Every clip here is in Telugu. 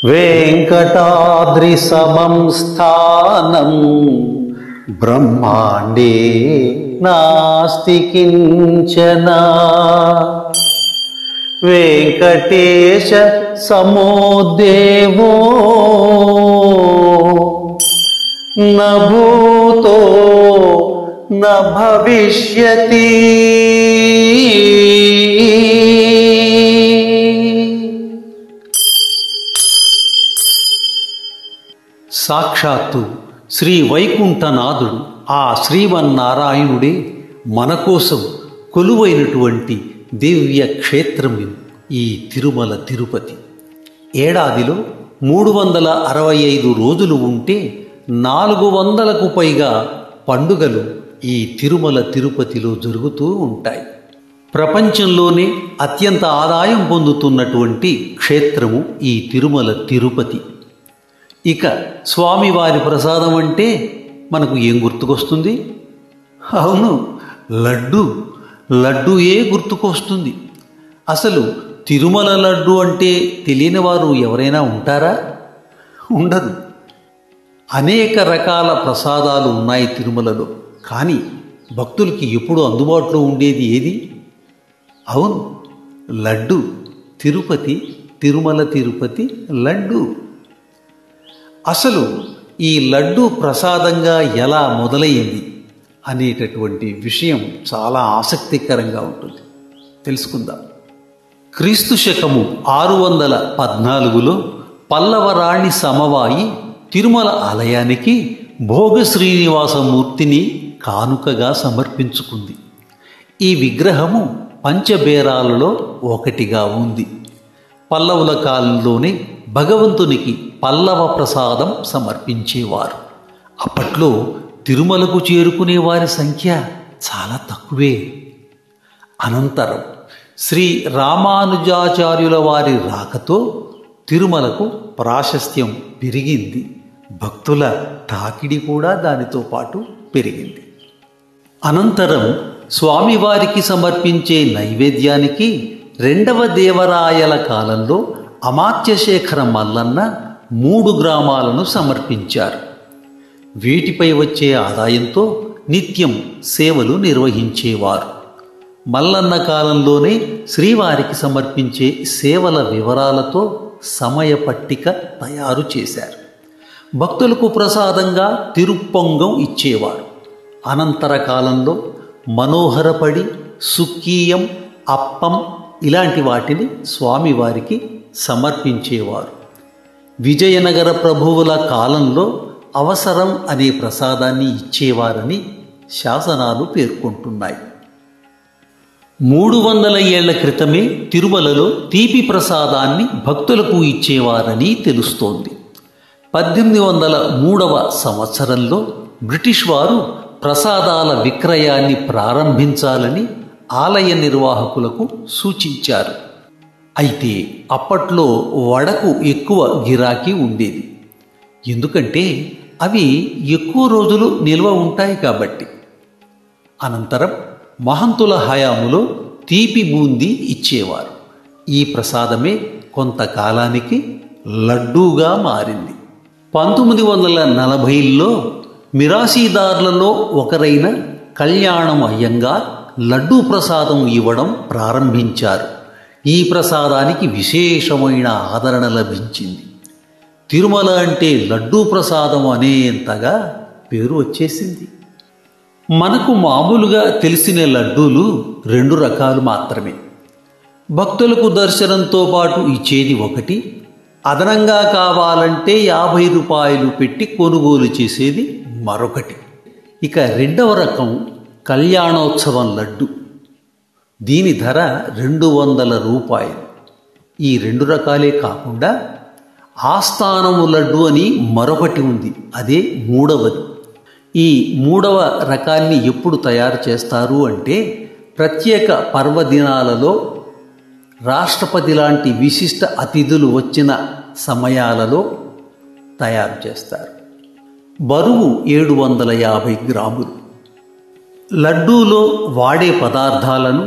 వెంకటాద్రి సమం స్థానం బ్రహ్మాండే నాస్తి కించన వెంకటేశ సమో దేవో న భూతో న భవిష్యతి. సాక్షాత్తు శ్రీ వైకుంఠనాథుడు ఆ శ్రీమన్నారాయణుడే మన కోసం కొలువైనటువంటి దివ్య క్షేత్రం ఈ తిరుమల తిరుపతి. ఏడాదిలో 365 రోజులు ఉంటే 400కు పైగా పండుగలు ఈ తిరుమల తిరుపతిలో జరుగుతూ ఉంటాయి. ప్రపంచంలోనే అత్యంత ఆదాయం పొందుతున్నటువంటి క్షేత్రము ఈ తిరుమల తిరుపతి. ఇక స్వామివారి ప్రసాదం అంటే మనకు ఏం గుర్తుకొస్తుంది? అవును, లడ్డు. లడ్డూయే గుర్తుకొస్తుంది. అసలు తిరుమల లడ్డు అంటే తెలియని వారు ఎవరైనా ఉంటారా? ఉండదు. అనేక రకాల ప్రసాదాలు ఉన్నాయి తిరుమలలో. కానీ భక్తులకి ఎప్పుడు అందుబాటులో ఉండేది ఏది? అవును, లడ్డు. తిరుపతి, తిరుమల తిరుపతి లడ్డు. అసలు ఈ లడ్డు ప్రసాదంగా ఎలా మొదలైంది అనేటటువంటి విషయం చాలా ఆసక్తికరంగా ఉంటుంది. తెలుసుకుందాం. క్రీస్తు శకము 614లో పల్లవరాణి సమవాయి తిరుమల ఆలయానికి భోగ శ్రీనివాసమూర్తిని కానుకగా సమర్పించుకుంది. ఈ విగ్రహము పంచబేరాలలో ఒకటిగా ఉంది. పల్లవుల కాలంలోనే భగవంతునికి పల్లవ ప్రసాదం సమర్పించేవారు. అప్పట్లో తిరుమలకు చేరుకునే వారి సంఖ్య చాలా తక్కువే. అనంతరం శ్రీ రామానుజాచార్యుల వారి రాకతో తిరుమలకు ప్రాశస్త్యం పెరిగింది. భక్తుల తాకిడి కూడా దానితో పాటు పెరిగింది. అనంతరం స్వామివారికి సమర్పించే నైవేద్యానికి 2వ దేవరాయల కాలంలో అమాత్యశేఖర మల్లన్న 3 గ్రామాలను సమర్పించారు. వీటిపై వచ్చే ఆదాయంతో నిత్యం సేవలు నిర్వహించేవారు. మల్లన్న కాలంలోనే శ్రీవారికి సమర్పించే సేవల వివరాలతో సమయ పట్టిక తయారు చేశారు. భక్తులకు ప్రసాదంగా తిరుప్పొంగం ఇచ్చేవారు. అనంతర కాలంలో మనోహరపడి, సుక్కీయం, అప్పం ఇలాంటి వాటిని స్వామివారికి సమర్పించేవారు. విజయనగర ప్రభువుల కాలంలో అవసరం అనే ప్రసాదాన్ని ఇచ్చేవారని శాసనాలు పేర్కొంటున్నాయి. 300 ఏళ్ల క్రితమే తిరుమలలో తీపి ప్రసాదాన్ని భక్తులకు ఇచ్చేవారని తెలుస్తోంది. 1803వ సంవత్సరంలో బ్రిటిష్ వారు ప్రసాదాల విక్రయాన్ని ప్రారంభించాలని ఆలయ నిర్వాహకులకు సూచించారు. అయితే అప్పట్లో వడకు ఎక్కువ గిరాకీ ఉండేది. ఎందుకంటే అవి ఎక్కువ రోజులు నిల్వ ఉంటాయి కాబట్టి. అనంతరం మహంతుల హయాములో తీపి బూందీ ఇచ్చేవారు. ఈ ప్రసాదమే కొంతకాలానికి లడ్డూగా మారింది. 1940లో మిరాసీదారులలో ఒకరైన కళ్యాణం అయ్యంగార్ లడ్డూ ప్రసాదం ఇవ్వడం ప్రారంభించారు. ఈ ప్రసాదానికి విశేషమైన ఆదరణ లభించింది. తిరుమల అంటే లడ్డూ ప్రసాదం అనేంతగా పేరు వచ్చేసింది. మనకు మామూలుగా తెలిసిన లడ్డూలు 2 రకాలు మాత్రమే. భక్తులకు దర్శనంతో పాటు ఇచ్చేది ఒకటి, అదనంగా కావాలంటే 50 రూపాయలు పెట్టి కొనుగోలు చేసేది మరొకటి. ఇక 2వ రకం కళ్యాణోత్సవం లడ్డు. దీని ధర 200 రూపాయలు. ఈ 2 రకాలే కాకుండా ఆస్థానము లడ్డు అని మరొకటి ఉంది. అదే 3వది. ఈ 3వ రకాన్ని ఎప్పుడు తయారు చేస్తారు అంటే ప్రత్యేక పర్వదినాలలో, రాష్ట్రపతి లాంటి విశిష్ట అతిథులు వచ్చిన సమయాలలో తయారు చేస్తారు. బరువు 750 గ్రాములు. లడ్డూలో వాడే పదార్థాలను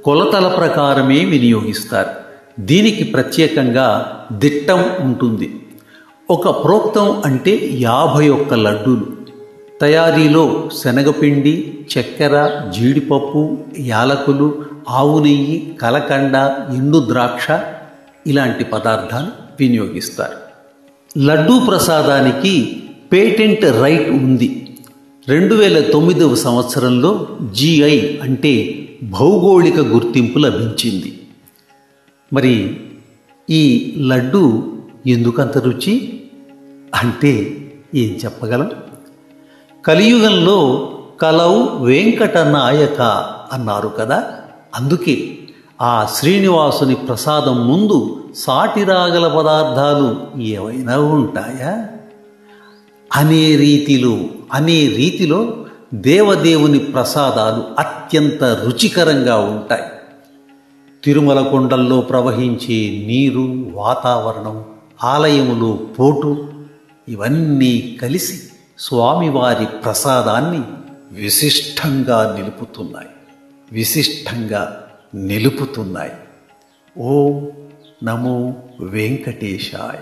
కొలతల ప్రకారమే వినియోగిస్తారు. దీనికి ప్రత్యేకంగా దిట్టం ఉంటుంది. ఒక ప్రోక్తం అంటే 51 లడ్డూలు. తయారీలో శనగపిండి, చక్కెర, జీడిపప్పు, యాలకులు, ఆవు నెయ్యి, కలకండ, ఎండు ద్రాక్ష ఇలాంటి పదార్థాలు వినియోగిస్తారు. లడ్డూ ప్రసాదానికి పేటెంట్ రైట్ ఉంది. 2009 సంవత్సరంలో GI అంటే భౌగోళిక గుర్తింపు లభించింది. మరి ఈ లడ్డు ఎందుకంత రుచి అంటే ఏం చెప్పగలం? కలియుగంలో కలౌ వెంకటనాయక అన్నారు కదా, అందుకే ఆ శ్రీనివాసుని ప్రసాదం ముందు సాటి రాగల పదార్థాలు ఏవైనా ఉంటాయా? అనే రీతిలో దేవదేవుని ప్రసాదాలు అత్యంత రుచికరంగా ఉంటాయి. తిరుమల కొండల్లో ప్రవహించే నీరు, వాతావరణం, ఆలయములో పోటు ఇవన్నీ కలిసి స్వామివారి ప్రసాదాన్ని విశిష్టంగా నిలుపుతున్నాయి. ఓం నమో వెంకటేశాయ.